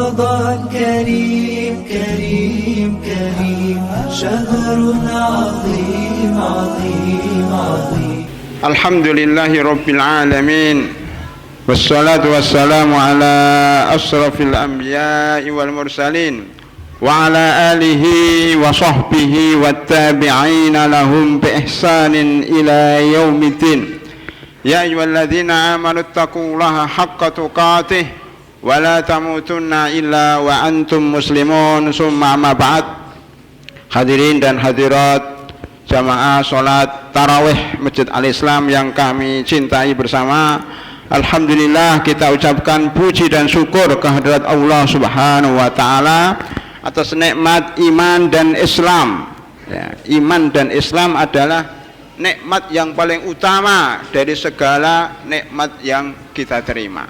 رمضان كريم كريم كريم شهر عظيم عظيم عظيم. الحمد لله رب العالمين والصلاة والسلام على أشرف الأنبياء والمرسلين وعلى آله وصحبه والتابعين لهم بإحسان إلى يوم الدين. يا أيها الذين آمنوا اتقوا الله حق تقاته ولا تموتن إلا وأنتم مسلمون. ثم أما بعد. Hadirin dan hadirat jamaah sholat tarawih Masjid Al-Islam yang kami cintai bersama, alhamdulillah kita ucapkan puji dan syukur kehadirat Allah Subhanahu wa Ta'ala atas nikmat iman dan Islam. Ya, iman dan Islam adalah nikmat yang paling utama dari segala nikmat yang kita terima.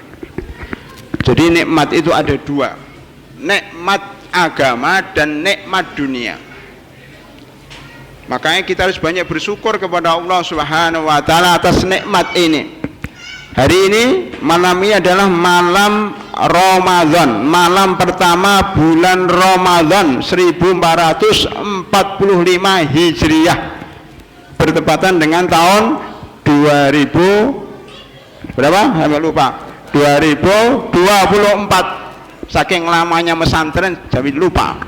Jadi nikmat itu ada dua, nikmat agama dan nikmat dunia. Makanya kita harus banyak bersyukur kepada Allah Subhanahu wa Ta'ala atas nikmat ini. Hari ini, malam ini adalah malam Ramadan, malam pertama bulan Ramadan 1445 Hijriah, bertepatan dengan tahun 2000 berapa? Saya lupa. 2024. Saking lamanya mesantren jadi lupa.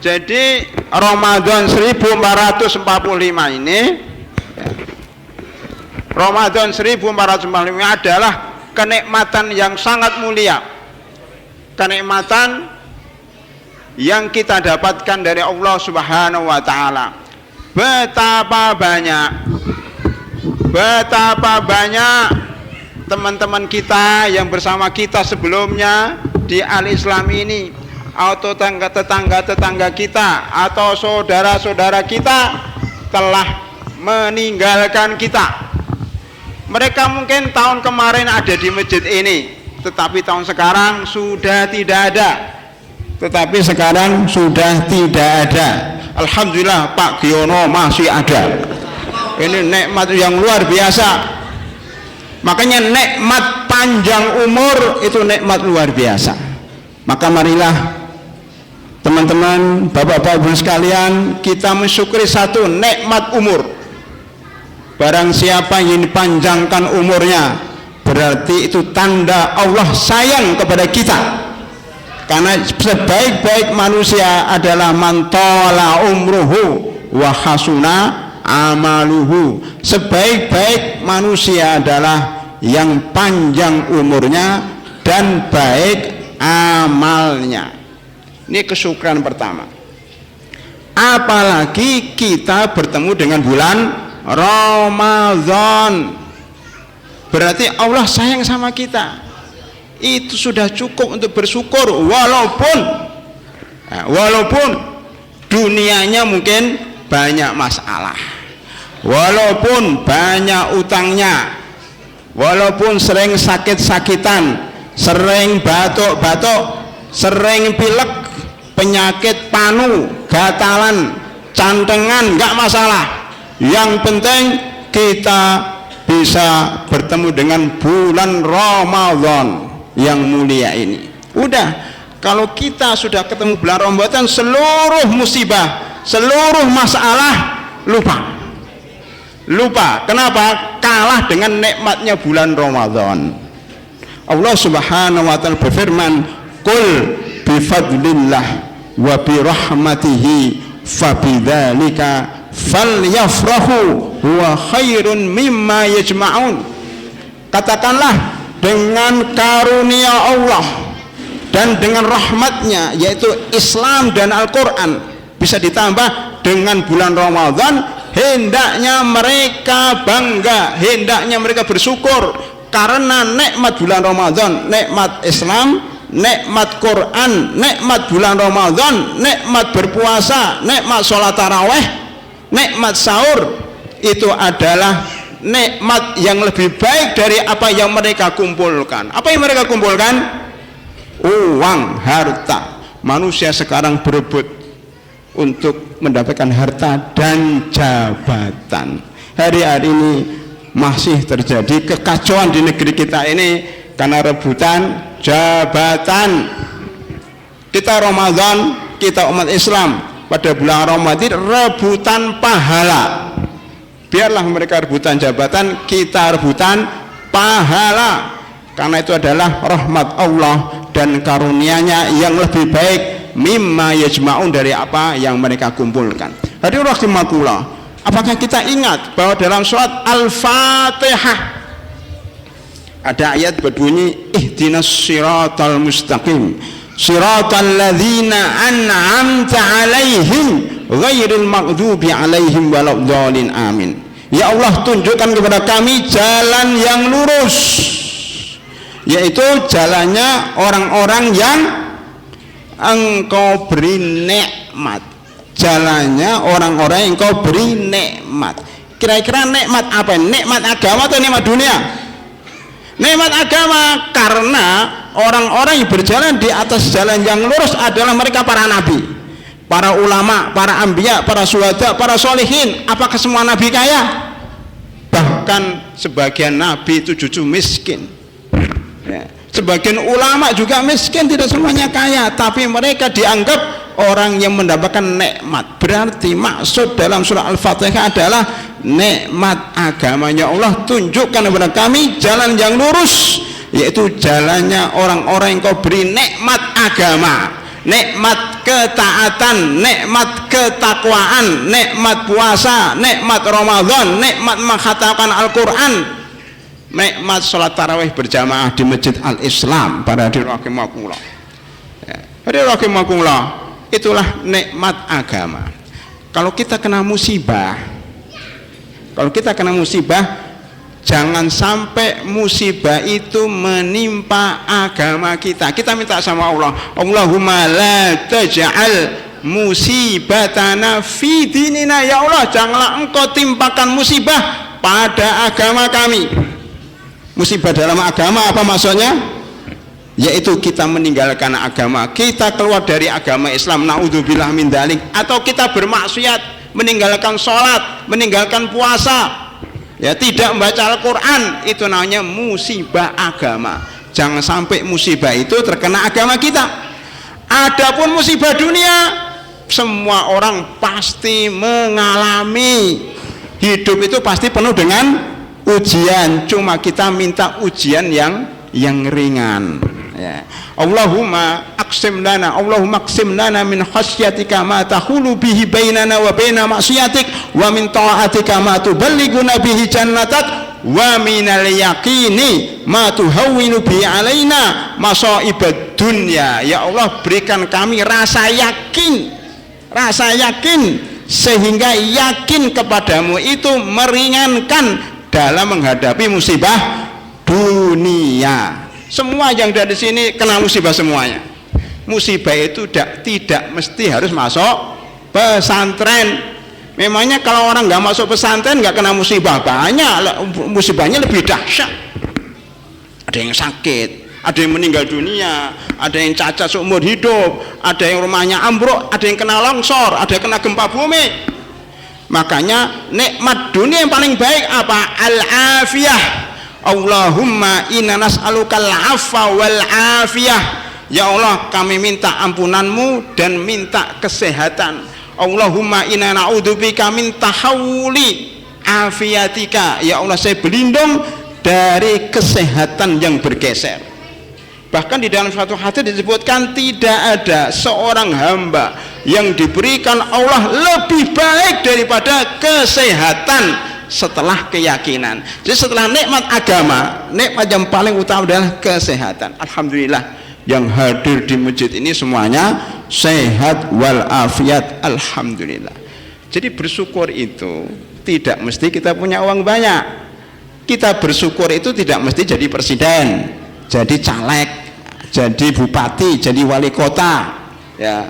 Jadi Ramadan 1445 ini, Ramadan 1445 adalah kenikmatan yang sangat mulia, kenikmatan yang kita dapatkan dari Allah Subhanahu wa Ta'ala. Betapa banyak teman-teman kita yang bersama kita sebelumnya di Al-Islam ini, atau tetangga-tetangga kita atau saudara-saudara kita telah meninggalkan kita. Mereka mungkin tahun kemarin ada di masjid ini, tetapi tahun sekarang sudah tidak ada. Alhamdulillah Pak Giono masih ada. Ini nikmat yang luar biasa. Makanya nikmat panjang umur itu nikmat luar biasa. Maka marilah teman-teman, bapak-bapak ibu sekalian, kita mensyukuri satu nikmat umur. Barang siapa yang dipanjangkan umurnya, berarti itu tanda Allah sayang kepada kita. Karena sebaik-baik manusia adalah man tala umruhu wa hasuna amaluhu. Sebaik-baik manusia adalah yang panjang umurnya dan baik amalnya. Ini kesyukuran pertama. Apalagi kita bertemu dengan bulan Ramadan, berarti Allah sayang sama kita. Itu sudah cukup untuk bersyukur, walaupun dunianya mungkin banyak masalah, walaupun banyak utangnya, walaupun sering sakit-sakitan, sering batuk-batuk, sering pilek, penyakit panu, gatalan, cantengan, enggak masalah. Yang penting kita bisa bertemu dengan bulan Ramadan yang mulia ini. Udah, kalau kita sudah ketemu bulan Ramadan, seluruh musibah, seluruh masalah lupa. Kenapa? Kalah dengan nikmatnya bulan Ramadan. Allah Subhanahu wa Ta'ala berfirman, "Qul bifadlillah wa birahmatihi fabidzalika falyafrahu huwa khairun mimma yajma'un." Katakanlah, dengan karunia Allah dan dengan rahmatnya, yaitu Islam dan Al-Quran, bisa ditambah dengan bulan Ramadan, hendaknya mereka bangga, hendaknya mereka bersyukur karena nikmat bulan Ramadan, nikmat Islam, nikmat Quran, nikmat bulan Ramadan, nikmat berpuasa, nikmat sholat taraweh, nikmat sahur. Itu adalah nikmat yang lebih baik dari apa yang mereka kumpulkan. Apa yang mereka kumpulkan? Uang, harta. Manusia sekarang berebut untuk mendapatkan harta dan jabatan. Hari-hari ini masih terjadi kekacauan di negeri kita ini karena rebutan jabatan. Kita Ramadan, kita umat Islam pada bulan Ramadan rebutan pahala. Biarlah mereka rebutan jabatan, kita rebutan pahala, karena itu adalah rahmat Allah dan karunia-Nya yang lebih baik mimma yajma'un, dari apa yang mereka kumpulkan. Hadirin rahimakumullah, apakah kita ingat bahwa dalam surat Al-Fatihah ada ayat berbunyi ihdinas siratal mustaqim siratal ladzina an'amta 'alaihim ghairil maghdubi 'alaihim waladdallin, amin. Ya Allah, tunjukkan kepada kami jalan yang lurus, yaitu jalannya orang-orang yang Engkau beri nikmat, jalannya orang-orang yang Engkau beri nikmat. Kira-kira nikmat apa? Nikmat agama atau nikmat dunia? Nikmat agama, karena orang-orang yang berjalan di atas jalan yang lurus adalah mereka para nabi, para ulama, para anbiya, para syuhada, para sholihin. Apakah semua nabi kaya? Bahkan sebagian nabi itu cucu miskin, ya. Sebagian ulama juga miskin, tidak semuanya kaya, tapi mereka dianggap orang yang mendapatkan nikmat. Berarti maksud dalam surah Al-Fatihah adalah nikmat agamanya Allah. Tunjukkan kepada kami jalan yang lurus, yaitu jalannya orang-orang yang Kau beri nikmat agama, nikmat ketaatan, nikmat ketakwaan, nikmat puasa, nikmat Ramadan, nikmat mengkhatamkan Al-Quran, nikmat sholat tarawih berjamaah di Masjid Al-Islam. Para hadirin rahimakumullah, hadirin rahimakumullah, itulah nikmat agama. Kalau kita kena musibah, jangan sampai musibah itu menimpa agama kita. Kita minta sama Allah, Allahumma la taj'al musibatana fi dinina. Ya Allah, janganlah Engkau timpakan musibah pada agama kami. Musibah dalam agama apa maksudnya? Yaitu kita meninggalkan agama, kita keluar dari agama Islam, naudzubillah min dzalik, atau kita bermaksiat, meninggalkan sholat, meninggalkan puasa, ya, tidak membaca Al-Quran. Itu namanya musibah agama. Jangan sampai musibah itu terkena agama kita. Adapun musibah dunia, semua orang pasti mengalami. Hidup itu pasti penuh dengan ujian, cuma kita minta ujian yang ringan, ya. Allahumma aqsim lana min khasyatika ma tahulu bihi bainana wa baina ma'siyatik, wa min ta'atika ma tuballighuna bihi jannatak, wa minal yaqini ma tuhawwinu bihi alaina masaibad dunya. Ya Allah, berikan kami rasa yakin, sehingga yakin kepadamu itu meringankan dalam menghadapi musibah dunia. Semua yang dari sini kena musibah semuanya. Musibah itu tidak mesti harus masuk pesantren. Memangnya kalau orang nggak masuk pesantren nggak kena musibah? Banyak, musibahnya lebih dahsyat. Ada yang sakit, ada yang meninggal dunia, ada yang cacat seumur hidup, ada yang rumahnya ambruk, ada yang kena longsor, ada yang kena gempa bumi. Makanya nikmat dunia yang paling baik apa? Al-afiyah. Allahumma inna nas'alukal afwa wal afiyah. Ya Allah, kami minta ampunanmu dan minta kesehatan. Allahumma inna na'udzubika min tahawuli afiyatika. Ya Allah, saya berlindung dari kesehatan yang bergeser. Bahkan di dalam suatu hadis disebutkan tidak ada seorang hamba yang diberikan Allah lebih baik daripada kesehatan setelah keyakinan. Jadi setelah nikmat agama, nikmat yang paling utama adalah kesehatan. Alhamdulillah, yang hadir di masjid ini semuanya sehat walafiat, alhamdulillah. Jadi bersyukur itu tidak mesti kita punya uang banyak. Kita bersyukur itu tidak mesti jadi presiden, jadi caleg, jadi bupati, jadi wali kota, ya,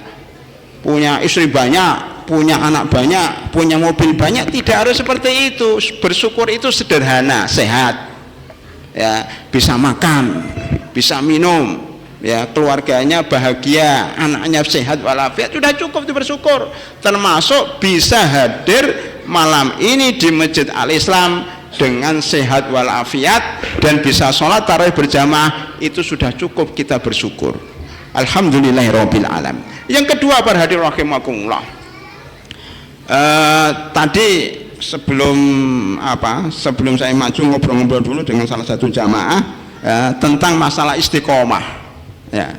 punya istri banyak, punya anak banyak, punya mobil banyak. Tidak harus seperti itu. Bersyukur itu sederhana, sehat, ya, bisa makan, bisa minum, ya, keluarganya bahagia, anaknya sehat walafiat, sudah cukup itu bersyukur. Termasuk bisa hadir malam ini di Masjid Al-Islam dengan sehat walafiat dan bisa sholat tarawih berjamaah, itu sudah cukup kita bersyukur. Alhamdulillahirabbil alamin. Yang kedua, para hadirin rahimakumullah, tadi sebelum saya maju ngobrol-ngobrol dulu dengan salah satu jamaah tentang masalah istiqomah. Ya,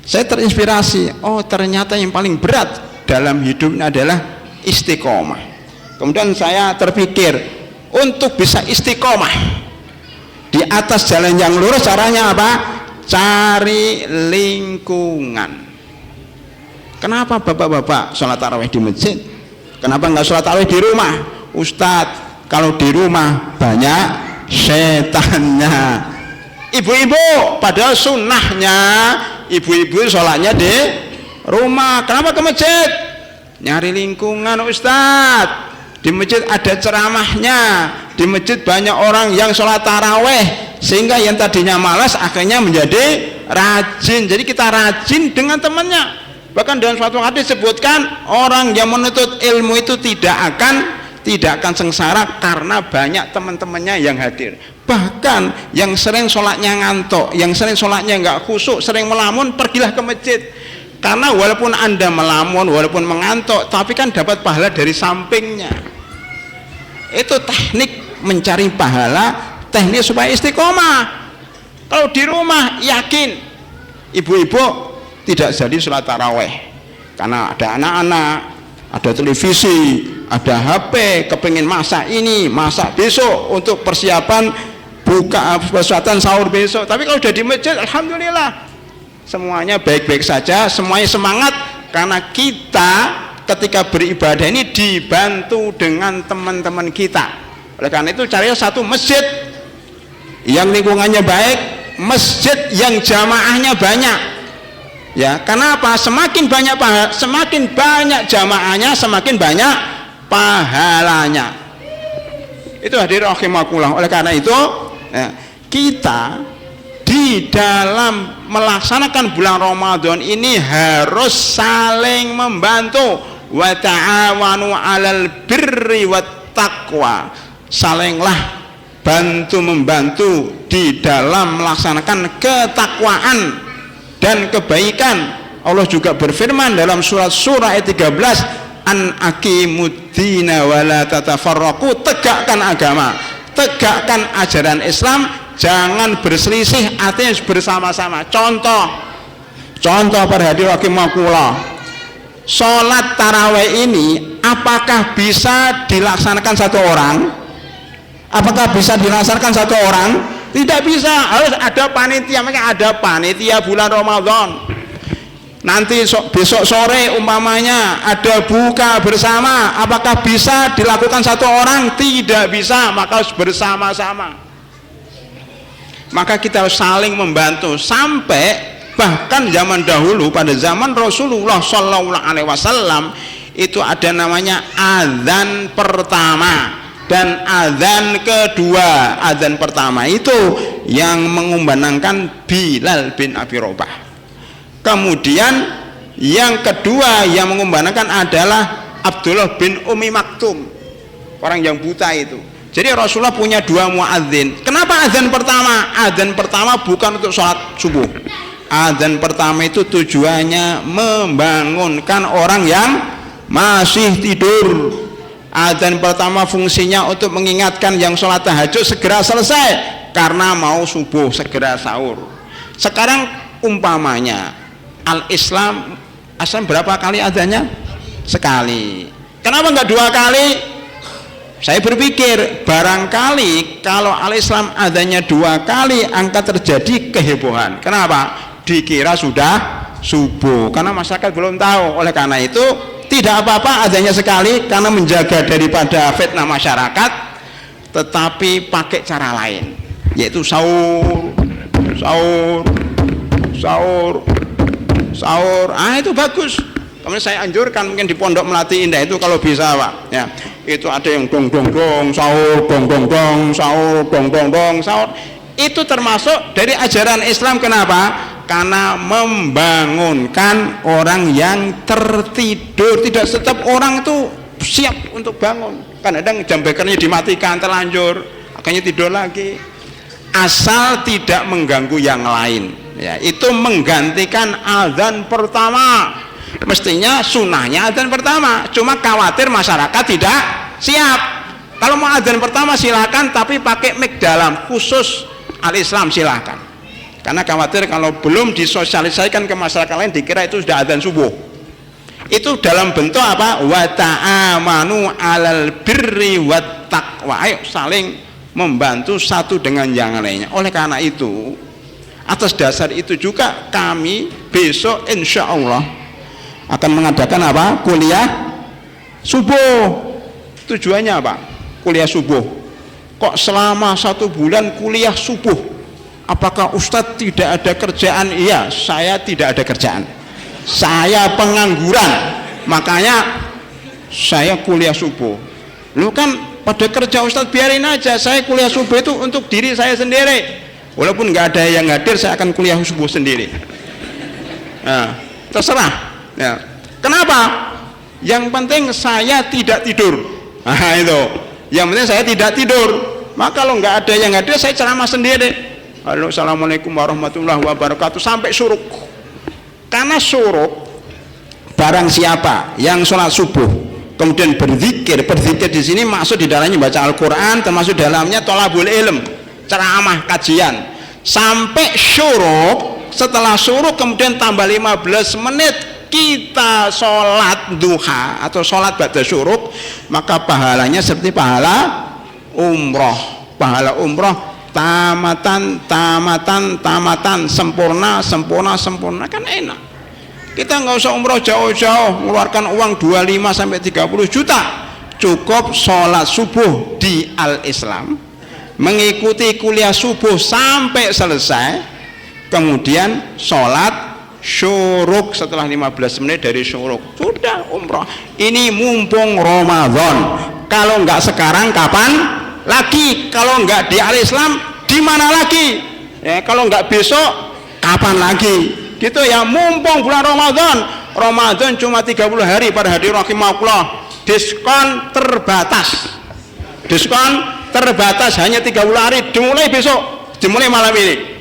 saya terinspirasi. Oh, ternyata yang paling berat dalam hidup ini adalah istiqomah. Kemudian saya terpikir, untuk bisa istiqomah di atas jalan yang lurus, caranya apa? Cari lingkungan. Kenapa bapak-bapak sholat tarawih di masjid? Kenapa nggak sholat tarawih di rumah? Ustadz, kalau di rumah banyak setannya. Ibu-ibu, padahal sunnahnya ibu-ibu sholatnya di rumah. Kenapa ke masjid? Nyari lingkungan, Ustadz. Di masjid ada ceramahnya, di masjid banyak orang yang sholat taraweh, sehingga yang tadinya malas akhirnya menjadi rajin. Jadi kita rajin dengan temannya. Bahkan dalam suatu hadis disebutkan, orang yang menuntut ilmu itu tidak akan sengsara karena banyak teman-temannya yang hadir. Bahkan yang sering sholatnya ngantuk, yang sering sholatnya nggak khusyuk, sering melamun, pergilah ke masjid. Karena walaupun Anda melamun, walaupun mengantuk, tapi kan dapat pahala dari sampingnya. Itu teknik mencari pahala, teknik supaya istiqomah. Kalau di rumah, yakin ibu-ibu tidak jadi sholat taraweh karena ada anak-anak, ada televisi, ada HP, kepingin masak ini, masak besok untuk persiapan buka persiapan sahur besok. Tapi kalau sudah di masjid, alhamdulillah, semuanya baik-baik saja, semuanya semangat, karena kita ketika beribadah ini dibantu dengan teman-teman kita. Oleh karena itu carilah satu masjid yang lingkungannya baik, masjid yang jamaahnya banyak. Ya, karena apa? Semakin banyak jamaahnya, semakin banyak pahalanya. Itu hadirin rahimakumullah. Oleh karena itu, ya, kita di dalam melaksanakan bulan Ramadan ini harus saling membantu. Wa ta'awanu 'alal birri wat taqwa. Salinglah bantu membantu di dalam melaksanakan ketakwaan dan kebaikan. Allah juga berfirman dalam surat Surah ayat 13, an aqimuddina wa la tatafarraqu. Tegakkan agama, tegakkan ajaran Islam, jangan berselisih, artinya bersama-sama. Contoh para hadirin rahimakumullah, sholat tarawih ini apakah bisa dilaksanakan satu orang? Apakah bisa dilaksanakan satu orang? Tidak bisa, harus ada panitia. Makanya ada panitia bulan Ramadan. Nanti besok sore umpamanya ada buka bersama, apakah bisa dilakukan satu orang? Tidak bisa, maka harus bersama-sama. Maka kita harus saling membantu. Sampai bahkan zaman dahulu, pada zaman Rasulullah Shallallahu Alaihi Wasallam, itu ada namanya azan pertama dan azan kedua. Azan pertama itu yang mengumandangkan Bilal bin Abi Rabah. Kemudian yang kedua yang mengumandangkan adalah Abdullah bin Umi Maktum, orang yang buta itu. Jadi Rasulullah punya dua muadzin. Kenapa azan pertama? Azan pertama bukan untuk sholat subuh. Azan pertama itu tujuannya membangunkan orang yang masih tidur. Azan pertama fungsinya untuk mengingatkan yang sholat tahajud segera selesai karena mau subuh, segera sahur. Sekarang umpamanya Islam berapa kali azannya? Sekali. Kenapa enggak dua kali? Saya berpikir barangkali kalau Islam azannya dua kali akan terjadi kehebohan. Kenapa? Dikira sudah subuh, karena masyarakat belum tahu. Oleh karena itu tidak apa-apa adanya sekali, karena menjaga daripada fitnah masyarakat, tetapi pakai cara lain, yaitu sahur. Itu bagus. Kemudian saya anjurkan mungkin di Pondok Melati Indah itu kalau bisa, Pak, ya, itu ada yang dong sahur, dong sahur. Itu termasuk dari ajaran Islam. Kenapa? Karena membangunkan orang yang tertidur. Tidak setiap orang itu siap untuk bangun. Kadang-kadang jam bekernya dimatikan, terlanjur. makanya tidur lagi, asal tidak mengganggu yang lain ya. Itu menggantikan azan pertama. Mestinya sunnahnya azan pertama, cuma khawatir masyarakat tidak siap. Kalau mau azan pertama silakan, tapi pakai mic dalam khusus al-Islam silakan, karena khawatir kalau belum disosialisasikan ke masyarakat lain dikira itu sudah azan subuh. Itu dalam bentuk apa? Wa ta'amanu 'alal birri wat taqwa. Ayo saling membantu satu dengan yang lainnya. Oleh karena itu, atas dasar itu juga kami besok insya Allah akan mengadakan apa? Kuliah subuh. Tujuannya apa? Kuliah subuh. Kok selama 1 bulan kuliah subuh? Apakah Ustadz tidak ada kerjaan? Iya, saya tidak ada kerjaan. Saya pengangguran, makanya saya kuliah subuh. Lu kan pada kerja Ustadz, biarin aja. Saya kuliah subuh itu untuk diri saya sendiri. Walaupun nggak ada yang hadir, saya akan kuliah subuh sendiri. Nah, terserah ya. Kenapa? Yang penting saya tidak tidur. Nah itu, yang penting saya tidak tidur. Maka kalau nggak ada yang hadir, saya ceramah sendiri. Halo, assalamualaikum warahmatullahi wabarakatuh, sampai syuruk. Karena syuruk, barang siapa yang sholat subuh kemudian berzikir di sini maksud di dalamnya baca Al-Quran, termasuk dalamnya thalabul ilm, ceramah, kajian, sampai syuruk. Setelah syuruk kemudian tambah 15 menit kita sholat duha atau sholat ba'da syuruk, maka pahalanya seperti pahala umroh. Pahala umroh tamatan, sempurna, kan enak. Kita nggak usah umroh jauh-jauh, mengeluarkan uang 25 sampai 30 juta. Cukup sholat subuh di Al-Islam, mengikuti kuliah subuh sampai selesai, kemudian sholat syuruk setelah 15 menit dari syuruk, sudah umroh. Ini mumpung Ramadan. Kalau nggak sekarang kapan lagi? Kalau nggak di Al-Islam di mana lagi ya? Kalau nggak besok kapan lagi gitu ya. Mumpung bulan Ramadan cuma 30 hari pada hadir rahimakumullah, diskon terbatas hanya 30 hari, dimulai besok, dimulai malam ini,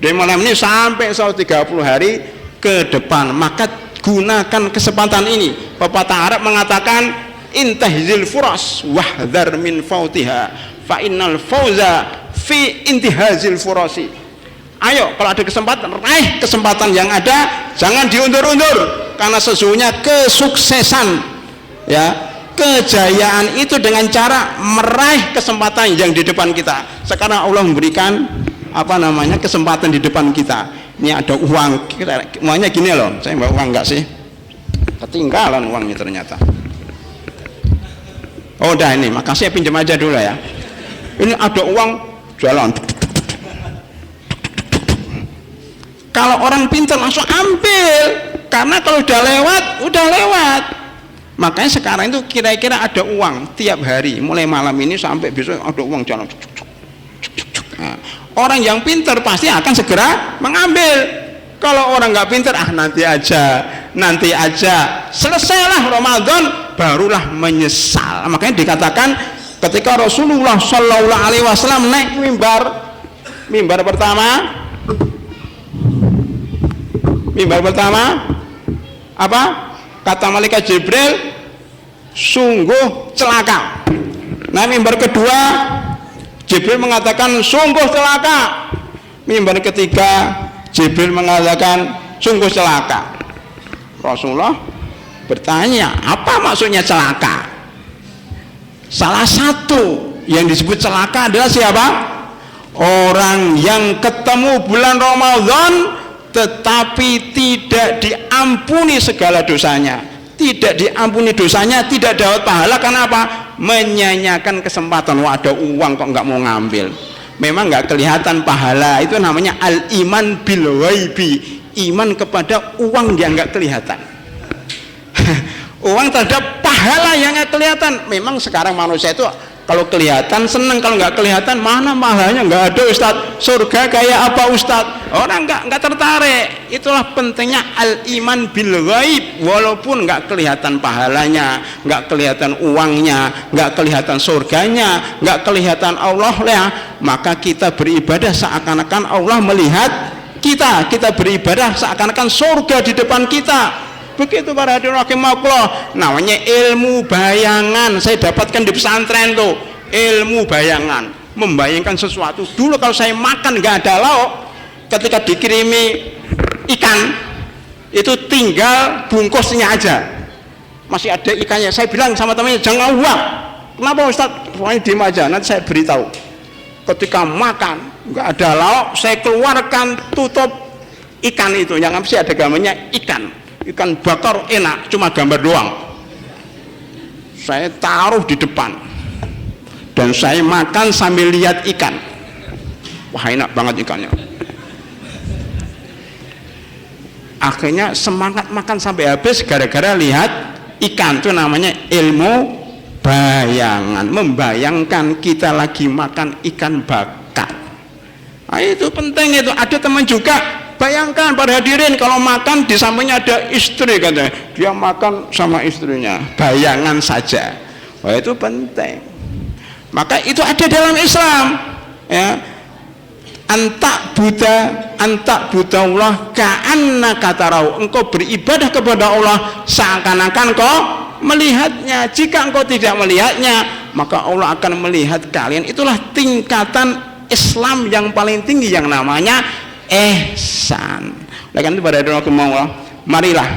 dari malam ini sampai 130 hari ke depan. Maka gunakan kesempatan ini. Pepatah Arab mengatakan intahzil furas wahdhar min fautiha fa innal fauza fi intihazil furasi. Ayo, kalau ada kesempatan, raih kesempatan yang ada, jangan diundur-undur, karena sesungguhnya kesuksesan ya, kejayaan itu dengan cara meraih kesempatan yang di depan kita. Sekarang Allah memberikan kesempatan di depan kita. Ini ada uang, uangnya gini loh. Saya bawa uang enggak sih? Ketinggalan uangnya ternyata. Oh udah, ini makasih, pinjam aja dulu ya. Ini ada uang, jalan. Kalau orang pintar langsung ambil, karena kalau udah lewat. Makanya sekarang itu kira-kira ada uang tiap hari, mulai malam ini sampai besok ada uang jalan. Nah, orang yang pintar pasti akan segera mengambil. Kalau orang nggak pintar, nanti aja, selesailah Ramadan barulah menyesal. Makanya dikatakan ketika Rasulullah Shallallahu Alaihi Wasallam naik mimbar pertama apa kata malaikat Jibril? Sungguh celaka. Nah, mimbar kedua Jibril mengatakan sungguh celaka. Mimbar ketiga Jibril mengatakan sungguh celaka. Rasulullah bertanya, apa maksudnya celaka? Salah satu yang disebut celaka adalah siapa? Orang yang ketemu bulan Ramadan tetapi tidak diampuni segala dosanya, tidak diampuni dosanya, tidak dapat pahala. Karena apa? Menyanyiakan kesempatan. Wah, ada uang kok nggak mau ngambil. Memang nggak kelihatan pahala. Itu namanya al-iman bil ghaibi, iman kepada uang yang nggak kelihatan. Uang terhadap pahala yang nggak kelihatan. Memang sekarang manusia itu kalau kelihatan seneng, kalau nggak kelihatan mana pahalanya? Nggak ada Ustadz. Surga kayak apa Ustadz? Orang nggak tertarik. Itulah pentingnya al-iman bil ghaib. Walaupun nggak kelihatan pahalanya, nggak kelihatan uangnya, nggak kelihatan surganya, nggak kelihatan Allah ya, maka kita beribadah seakan-akan Allah melihat kita. Kita beribadah seakan-akan surga di depan kita. Begitu para hadirin rahimakumullah. Namanya ilmu bayangan. Saya dapatkan di pesantren tuh, ilmu bayangan, membayangkan sesuatu. Dulu kalau saya makan nggak ada lauk, ketika dikirimi ikan itu tinggal bungkusnya aja, masih ada ikannya. Saya bilang sama temannya, jangan buang. Kenapa Ustaz? Pokoknya diem aja, nanti saya beritahu. Ketika makan nggak ada lauk, saya keluarkan tutup ikan itu, yang masih ada gambarnya ikan bakar enak, cuma gambar doang. Saya taruh di depan dan saya makan sambil lihat ikan. Wah, enak banget ikannya. Akhirnya semangat makan sampai habis gara-gara lihat ikan. Itu namanya ilmu bayangan, membayangkan kita lagi makan ikan bakar. Nah, itu penting itu. Ada teman juga, bayangkan para hadirin kalau makan di sampingnya ada istri katanya, dia makan sama istrinya, bayangan saja. Wah, itu penting. Maka itu ada dalam Islam ya. Antak Buddha Allah ka'annaka tarau. Engkau beribadah kepada Allah seakan-akan kau melihatnya. Jika engkau tidak melihatnya, maka Allah akan melihat kalian. Itulah tingkatan Islam yang paling tinggi, yang namanya ihsan. Oleh karena itu pada Allah, marilah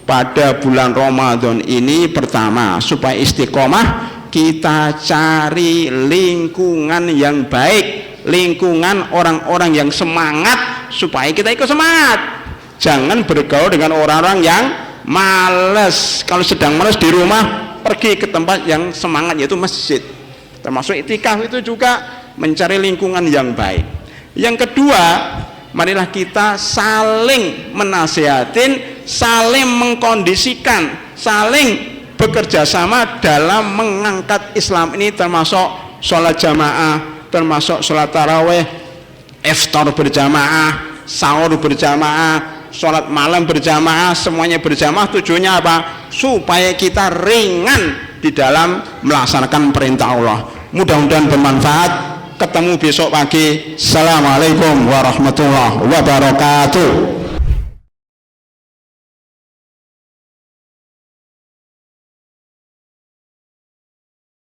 pada bulan Ramadan ini, pertama supaya istiqomah, kita cari lingkungan yang baik, lingkungan orang-orang yang semangat, supaya kita ikut semangat. Jangan bergaul dengan orang-orang yang malas. Kalau sedang malas di rumah, pergi ke tempat yang semangat, yaitu masjid. Termasuk itikaf itu juga mencari lingkungan yang baik. Yang kedua, marilah kita saling menasihatin, saling mengkondisikan, saling bekerja sama dalam mengangkat Islam ini, termasuk sholat jamaah, termasuk sholat taraweh, iftar berjamaah, sahur berjamaah, sholat malam berjamaah, semuanya berjamaah. Tujuannya apa? Supaya kita ringan di dalam melaksanakan perintah Allah. Mudah-mudahan bermanfaat. Ketemu besok pagi. Assalamualaikum warahmatullahi wabarakatuh.